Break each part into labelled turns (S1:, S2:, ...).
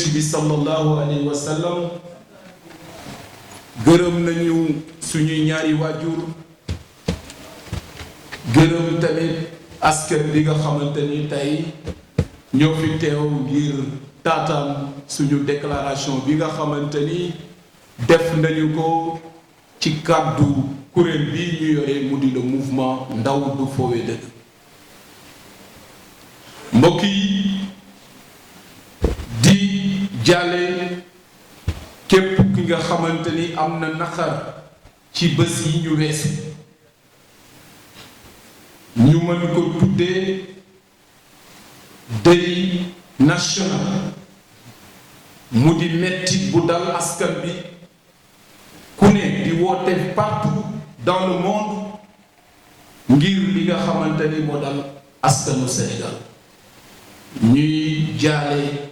S1: yonent bi sallallahu alayhi wa sallam gërëm nañu suñuy ñaari waajur gërëm tamit askan bi nga xamante ni tey ñoo fi teew ngir taataan suñu déclaration bi nga xamante ni def nañu ko ci kàddu kuréel bi ñu yore mu di le mouvement ndaw du foowee dëgg. mbokk yi di jàlle képp ki nga xamante ni am na naqar ci bés yi ñu weesu ñu mën ko tuddee deuil national mu di mettit bu dal askan bi ku ne di woote partout dans le monde ngir li nga xamante ni moo dal askanu Sénégal ñuy jaale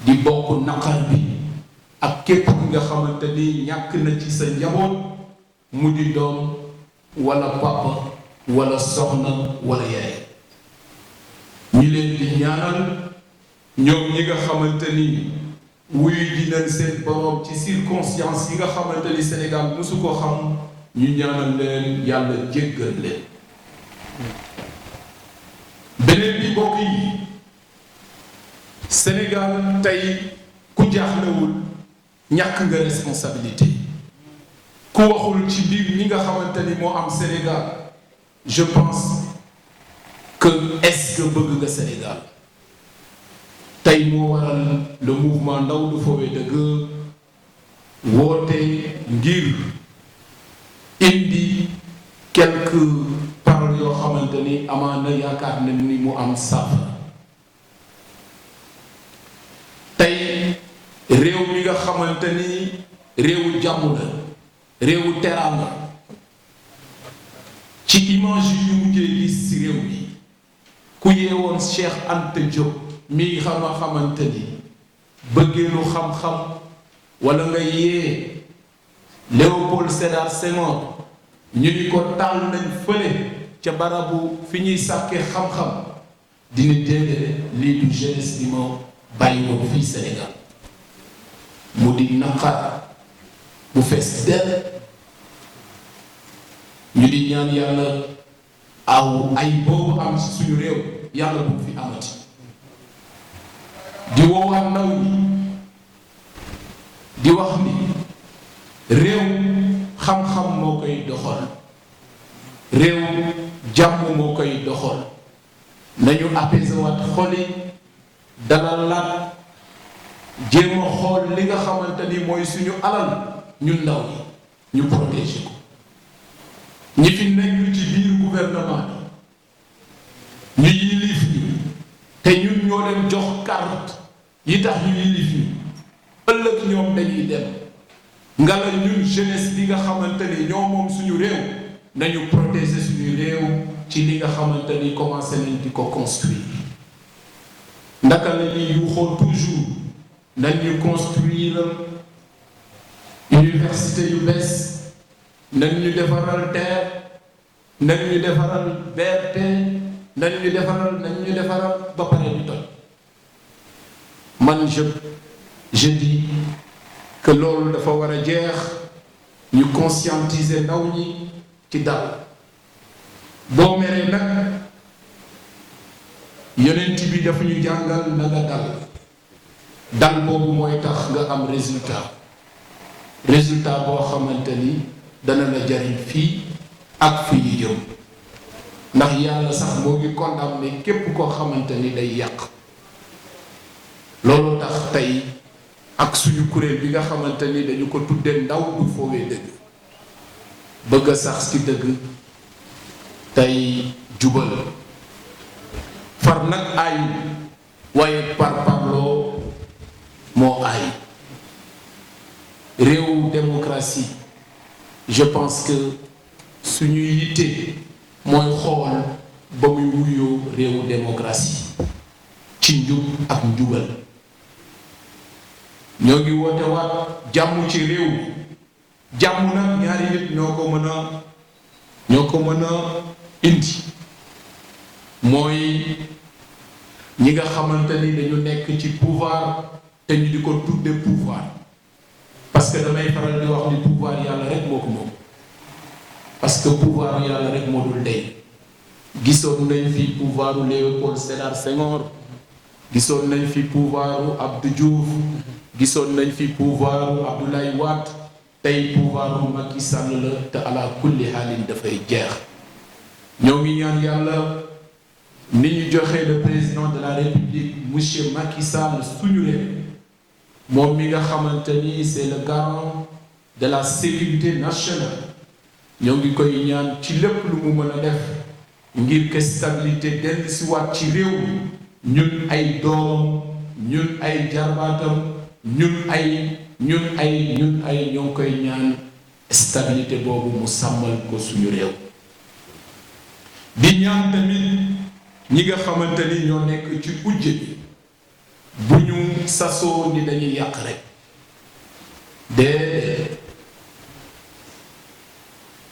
S1: di bokk naqar bi ak képp ki nga xamante ni ñàkk na ci sa njaboot mu di doom walla papa walla soxna walla yaay ñi leen di ñaanal ñoom ñi nga xamante ni wuyu dinañ seen borom ci circonstances yi nga xamante ni Sénégal mosu ko xam ñu ñaanal leen yàlla jéggal leen. beneen bi mbokk yi Sénégal tey ku jaaxlewul ñàkk nga responsabilité ku waxul ci biir ñi nga xamante ni moo am Sénégal je pense que est-ce que bëgg nga Sénégal tey moo waral le mouvement ndaw du foowee dëgg woote ngir indi quelques paroles yoo xamante ni amaana yaakaar na ni mu am saafara. tey réew mi nga xamante ni réewu jàmm la réewu teraanga ci image yu mujjee gis ci réew mi ku yeewoon Cheikh Anta Diop mi xamante ni bëggeelu xam-xam walla nga yee Léopold Sédar Senghor ñu ni ko taal nañ fële ca barabu fi ñuy sàkkee xam-xam dina déedéet lii du jeunesse bi moo bàyyi ko fii Sénégal mu di naqar bu fees dell ñu di ñaan yàlla aw ay boobu am ci suñu réew yàlla bu fi amati di woowaat ndaw ñi di wax ni réew xam-xam moo koy doxal réew jàmm moo koy doxal nañu apaiser waat xol yi dalalaat jéem a xool li nga xamante ni mooy suñu alal ñun ndaw yi ñu protéger ko ñi fi nekk ci biir gouvernement bi ñu yilif ñu te ñun ñoo leen jox carte yi tax ñu yilif ñu ëllëg ñoom dañuy dem nga la ñun jeunesse bi nga xamante ni ñoo moom suñu réew nañu protéger suñu réew ci li nga xamante ni commencé nañ di ko construire ndaka la ñuy yuuxoo toujours nañu construire université yu bees nañ ñu defaral terre nañ ñu defaral BRT nañ ñu defaral ba pare ñu toj man je dis que loolu dafa war a jeex ñu conscientiser ndaw ñi ci dal boo meree nag yonent bi dafa ñu jàngal na nga dal boobu mooy tax nga am résultat boo xamante ni dana la jariñ fii ak fii ñu jëm ndax yàlla sax moo ngi condamné képp koo xamante ni day yàq loolu tax tey ak suñu kuréel bi nga xamante ni dañu ko tuddee ndaw du foowee dëgg bëgg a sax ci dëgg tey jubal far nag aay waaye parloo moo aay réew démocratie je pense que suñu yitte mooy xool ba muy wuyoo réewu démocratie ci njub ak njubal ñoo ngi woote waat jàmm ci réew jàmm nag ñaari nit ñoo ko mën a indi mooy ñi nga xamante ni dañu nekk ci pouvoir te ñu di ko tudde pouvoir parce que damay faral di wax ni pouvoir yàlla rek moo ko moom parce que pouvoir yàlla rek moo dul dey gisoon nañ fi pouvoiru Léopold Sédar Senghor gisoon nañ fi pouvoiru Abdou Diouf gisoon nañ fi pouvoiru Abdoulaye Wade tey pouvoiru Macky Sall la te ala kulli xaalin dafay jeex ñoo ngi ñaan yàlla ni ñu joxe le président de la République monsieur Macky Sall suñu réew moom mi nga xamante ni c'est le garant de la sécurité nationale ñoo ngi koy ñaan ci lépp lu mu mën a def ngir que stabilité dellu si waat ci réew mi ñun ay doomam ñun ay jarbaatam ñun ay ñoo ngi koy ñaan stabilité boobu mu sàmmal ko suñu réew di ñaan tamit ñi nga xamante ni ñoo nekk ci ujje bi bu ñu sasoo ni dañuy yàq rek déedéet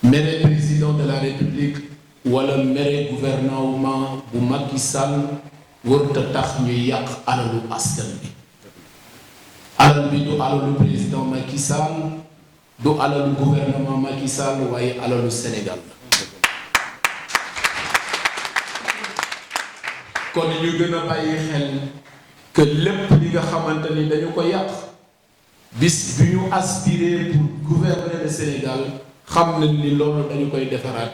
S1: mere président de la république wala mere gouvernement bu Macky Sall warut a tax ñuy yàq alalu askan bi alal bi du alalu président Macky Sall du alalu gouvernement Macky Sall waaye alalu Sénégal la kon ñu gën a bàyyi xel que lépp li nga xamante ni dañu ko yàq bis bi ñu aspirer pour gouverner le Sénégal xam nañ ni loolu dañu koy defaraat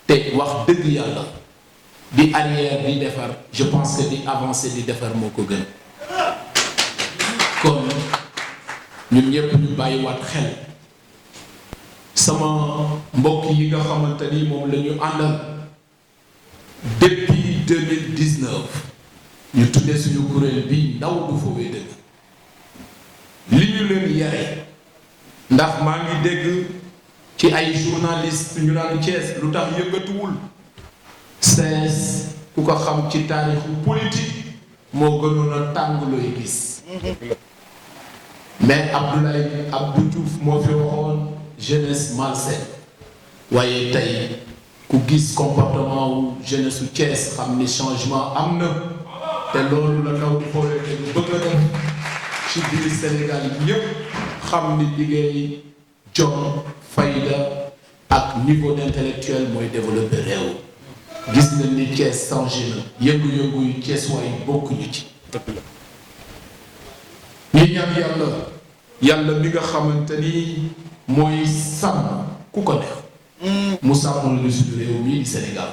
S1: te wax dëgg yàlla di arrière di defar je pense que di avancer di defar moo ko gën kon ñun ñëpp ñu bàyyiwaat xel sama mbokk yi nga xamante ni moom la ñu àndal depuis 2019 ñu tuddee suñu kuréel bi ndaw du foowee dëgg li ñu leen yare ndax maa ngi dégg ci ay journaliste ñu naan Thiès lu tax yëngatuwul CES ku ko xam ci taarixu politique moo gënoon a tàng looy gis mais Abdou Diouf moo fi waxoon jeunesse malsaine waaye tey ku gis comportement wu jeunesse su Thiès xam ni changement am na te loolu la ndaw di xoolee te ñu bëgg a def ci biir Sénégal ñépp xam ni liggéey jom fayda ak niveau d'intellectuel mooy développé réew gis nañ ni Thiès changé na yëngu-yëngu yu Thiès waaye bokkuñu ci ñu ñaan yàlla mi nga xamante ni mooy sàmm ku ko neex mu sàmmal lu suñu réew mii di Sénégal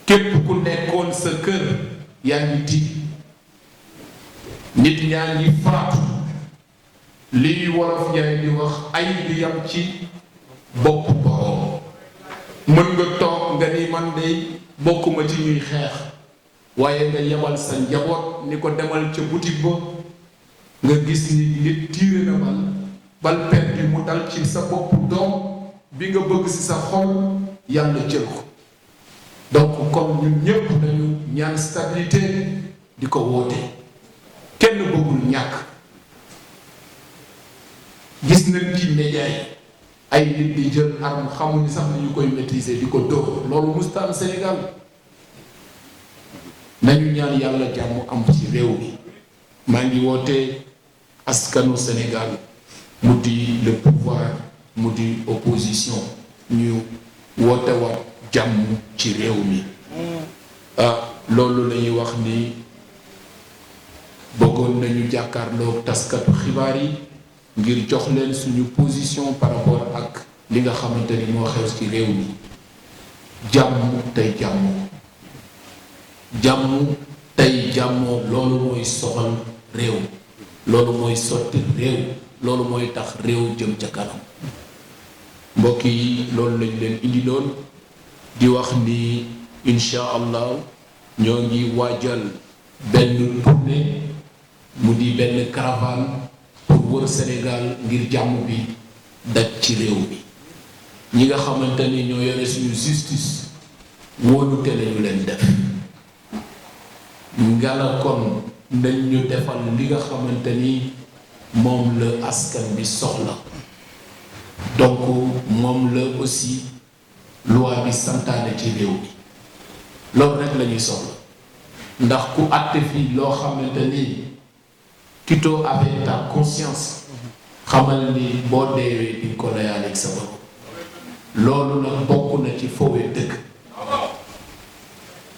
S1: képp ku nekkoon sa kër yaa ngi tiit nit ñaa ngi faatu li wolof Njaay di wax ay li yam ci bopp borom mën nga toog nga ni man de bokkuma ci ñuy xeex waaye nga yebal sa njaboot ni ko demal ca boutique ba nga gis ni nit tiire na bal perdu mu dal ci sa bopp doom bi nga bëgg ci sa xol yàlla jël ko donc comme ñun ñépp dañu ñaan stabilité di ko woote kenn bëggul ñàkk gis nañ ci média yi ay nit di jël arme xamuñu sax ni ñu koy maîtriser di ko dóor loolu musta am Sénégal nañu ñaan yàlla jàmm am ci réew mi maa ngi woote askanu Sénégal mu di le pouvoir mu di opposition ñu woote waat jàmm ci réew mi loolu la ñuy wax ni bëggoon nañu jàkkaarloo taskatu xibaar yi ngir jox leen suñu position par rapport ak li nga xamante ni moo xew ci réew mi jàmm tey jàmmoo loolu mooy soxal réew loolu mooy sotti réew loolu mooy tax réew jëm ca kanam mbokk yi loolu lañu leen indi loon di wax ni incha allah ñoo ngi waajal benn tournée mu di benn caravane pour wër Sénégal ngir jàmm bi daj ci réew mi ñi nga xamante ni ñoo yore suñu justice wóolute lañu leen def ngala kon nañ ñu defal li nga xamante ni moom la askan bi soxla donc moom la aussi loi bi santaane ci réew mi loolu rek la ñuy soxla ndax ku àtte fii loo xamante ni quitte avec ta conscience xamal ni boo deewee di ko layaale ak sa bopp loolu nag bokk na ci foowee dëkk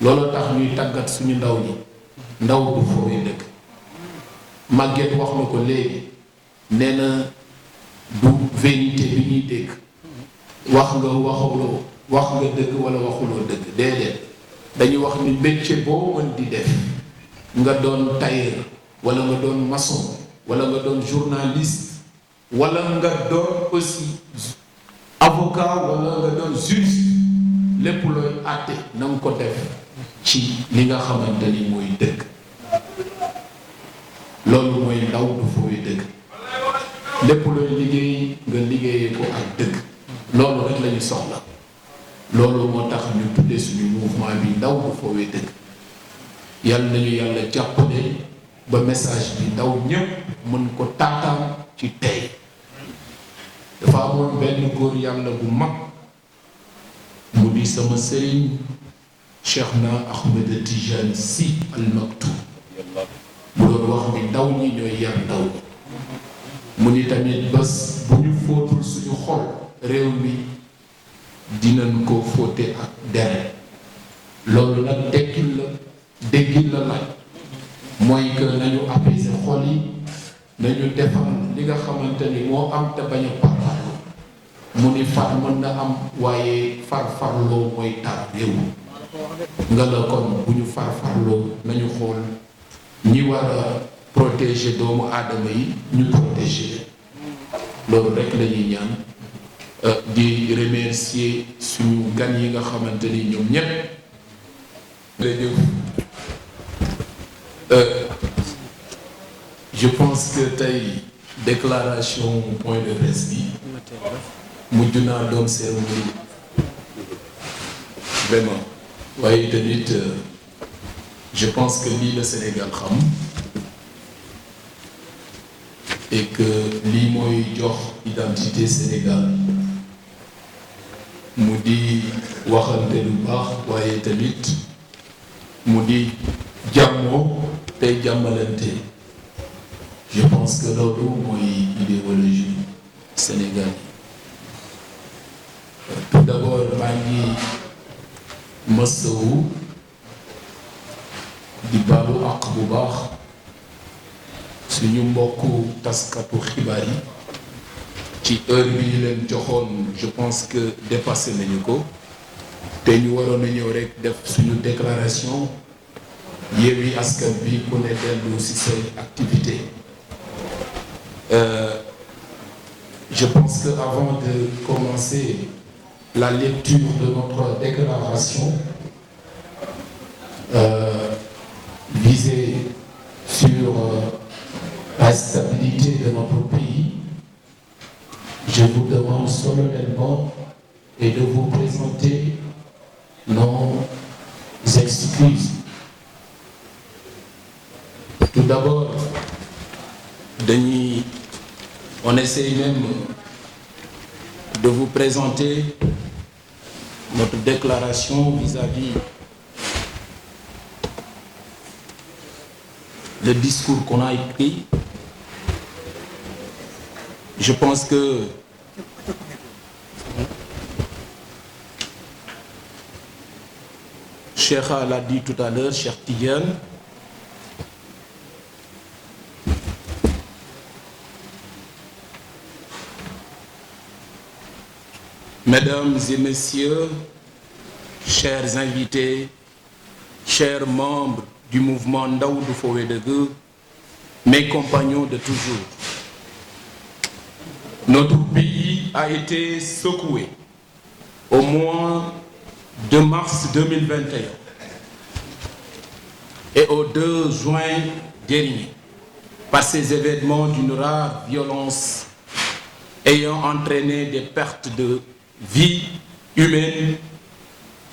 S1: loolu tax ñuy tàggat suñu ndaw ñi ndaw du foowee dëkk Maguette wax na ko léegi nee na du vérité bi ñuy dégg wax nga waxuloo wax nga dëgg wala waxuloo dëgg déedéet dañuy wax ni métier boo mën di def nga doon tailleur wala nga doon maçon wala nga doon journaliste wala nga doon aussi avocat wala nga doon juriste lépp looy àtte na nga ko def ci li nga xamante ni mooy dëgg loolu mooy ndaw du fooy dëgg lépp looy liggéey nga liggéeyee ko ak dëgg loolu rek lañu soxla loolu moo tax ñu tuddee suñu mouvement bi ndaw du fooy dëgg yàlla nañu yàlla jàppale ba message bi ndaw ñépp mën ko taataan ci tey dafa amoon benn góor yàlla bu mag mu di sama sëriñ Cheikhna Ahmed Tijani Sy Al Maktoum mu doon wax ni ndaw ñi ñooy yar ndaw ñi mu ni tamit bés bu ñu fóotul suñu xol réew mi dinañ ko fóote ak deret loolu nag déggil la laaj mooy que nañu apaiser xol yi nañu defar li nga xamante ni moo am te bañ a parparloo mu ni far mën na am waaye farfarloo mooy taal réew nga la kon bu ñu farfarloo nañu xool ñi war a protéger doomu aadama yi ñu protéger loolu rek la ñuy ñaan di remercier suñu gan yi nga xamante ni ñoom ñépp je pense que tey déclaration point de presse bi mujj naa doon cérémonie vraiment waaye tamit je pense que lii la Sénégal xam et que lii mooy jox identité Sénégal mu di waxante lu baax waaye tamit mu di jàmmoo tey jàmmalante je pense que loolu mooy idéologie Sénégal tout d'abord maa ngi masawu di baalu àq bu baax suñu mbokku taskatu xibaar yi ci heure bi ñu leen joxoon je pense que dépassé nañu ko te ñu waroon a ñëw rek def suñu déclaration Yewwi Askan Wi ku ne dellu ci say activité je pense que avant de commencer la lecture de notre déclaration visée sur la stabilité de notre pays, je vous demande solennellement et de vous présenter nos excuses. Tout d'abord, on essaie même de vous présenter notre déclaration vis-à-vis le discours qu'on a écrit. Je pense que Cheikh l'a dit tout à l'heure, Cheikh Tidiane, mesdames et messieurs, chers invités, chers membres du mouvement Ndaw du Fowé Deug, mes compagnons de toujours, notre pays a été secoué au mois de mars 2021 et au 2 juin dernier par ces événements d'une rare violence ayant entraîné des pertes de vie humaine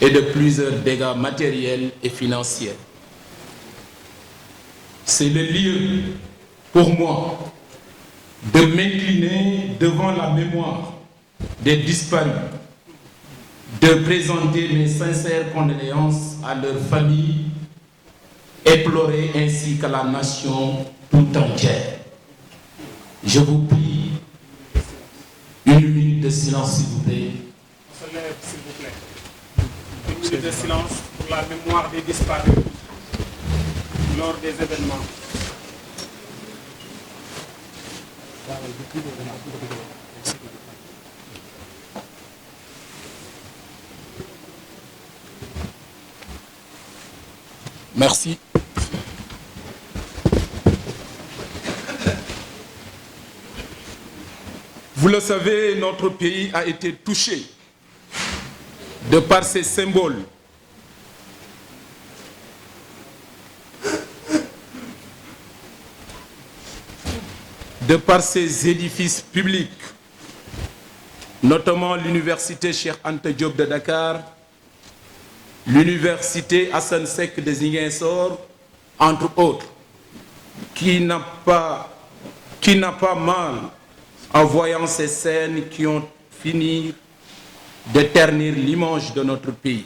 S1: et de plusieurs dégâts matériels et financiers. C'est le lieu pour moi de m'incliner devant la mémoire des disparus, de présenter mes sincères condoléances à leurs familles et éploré ainsi que la nation tout entière. Je vous prie, une minute de silence s'il vous plaît.
S2: On se lève s'il vous plaît. Une minute de silence pour la mémoire des disparus lors des événements.
S1: Merci. Vous le savez, notre pays a été touché de par ses symboles. De par ses édifices publics, notamment l'université Cheikh Anta Diop de Dakar, l'université Assane Seck de Ziguinchor, entre autres, qui n'a pas mal en voyant ces scènes qui ont fini de ternir l'image de notre pays.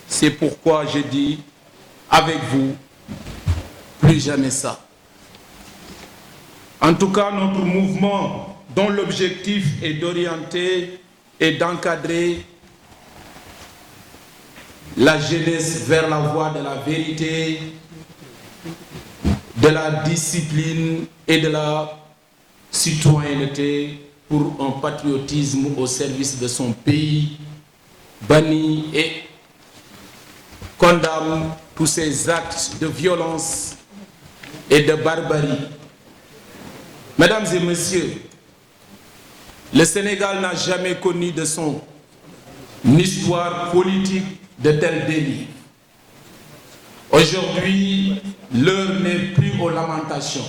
S1: C'est pourquoi je dis, avec vous, plus jamais ça. En tout cas, notre mouvement, dont l'objectif est d'orienter et d'encadrer la jeunesse vers la voie de la vérité, de la discipline et de la citoyenneté pour un patriotisme au service de son pays, bannit et condamne tous ces actes de violence et de barbarie. Mesdames et messieurs, le Sénégal n'a jamais connu de son histoire politique de tels délits. Aujourd'hui, l'heure n'est plus aux lamentations,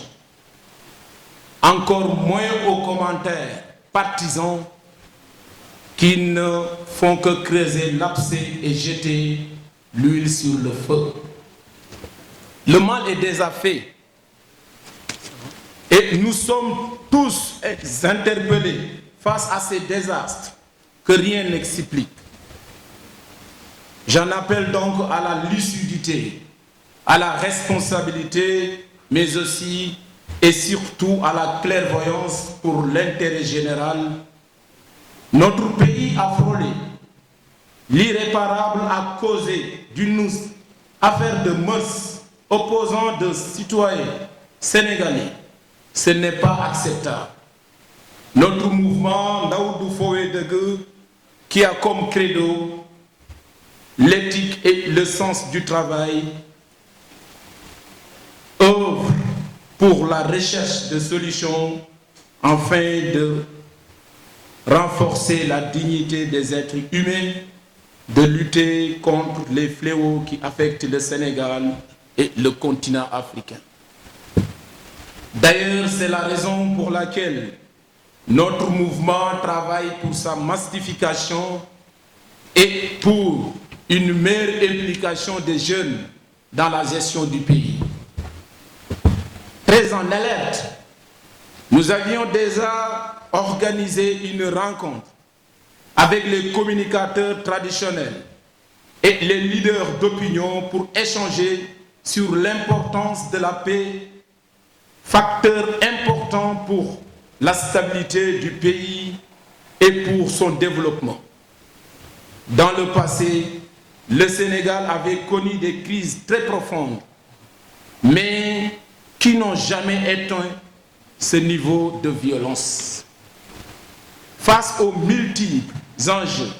S1: encore moins aux commentaires partisans qui ne font que creuser l'abcès et jeter l'huile sur le feu. Le mal est déjà fait et nous sommes tous interpellés face à ces désastres que rien n'explique. J'en appelle donc à la lucidité, à la responsabilité, mais aussi et surtout à la clairvoyance pour l'intérêt général. Notre pays a frôlé l'irréparable à cause d'une affaire de mœurs opposant de citoyens sénégalais. Ce n'est pas acceptable. Notre mouvement Ndaoudou Fowé Degue, qui a comme credo l'éthique et le sens du travail, œuvre pour la recherche de solutions afin de renforcer la dignité des êtres humains, de lutter contre les fléaux qui affectent le Sénégal et le continent africain. D'ailleurs, c'est la raison pour laquelle notre mouvement travaille pour sa massification et pour une meilleure implication des jeunes dans la gestion du pays. Très en alerte, nous avions déjà organisé une rencontre avec les communicateurs traditionnels et les leaders d'opinion pour échanger sur l'importance de la paix, facteur important pour la stabilité du pays et pour son développement. Dans le passé, le Sénégal avait connu des crises très profondes, mais qui n'ont jamais éteint ce niveau de violence. Face aux multiples enjeux,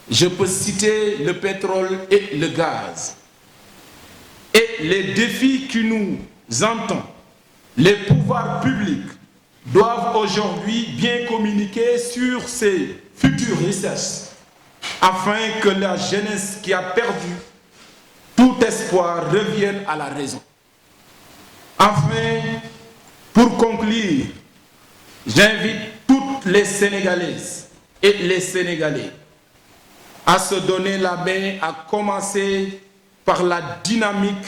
S1: je peux citer le pétrole et le gaz. Et les défis qui nous entendent, les pouvoirs publics doivent aujourd'hui bien communiquer sur ces futures richesses afin que la jeunesse qui a perdu tout espoir revienne à la raison. Enfin, pour conclure, j'invite toutes les Sénégalaises et les Sénégalais à se donner la main, à commencer par la dynamique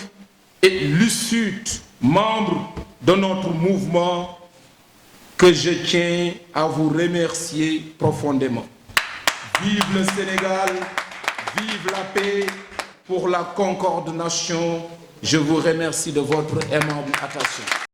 S1: et lucide membre de notre mouvement que je tiens à vous remercier profondément. Vive le Sénégal, vive la paix pour la concorde nation, Je vous remercie de votre aimable attention.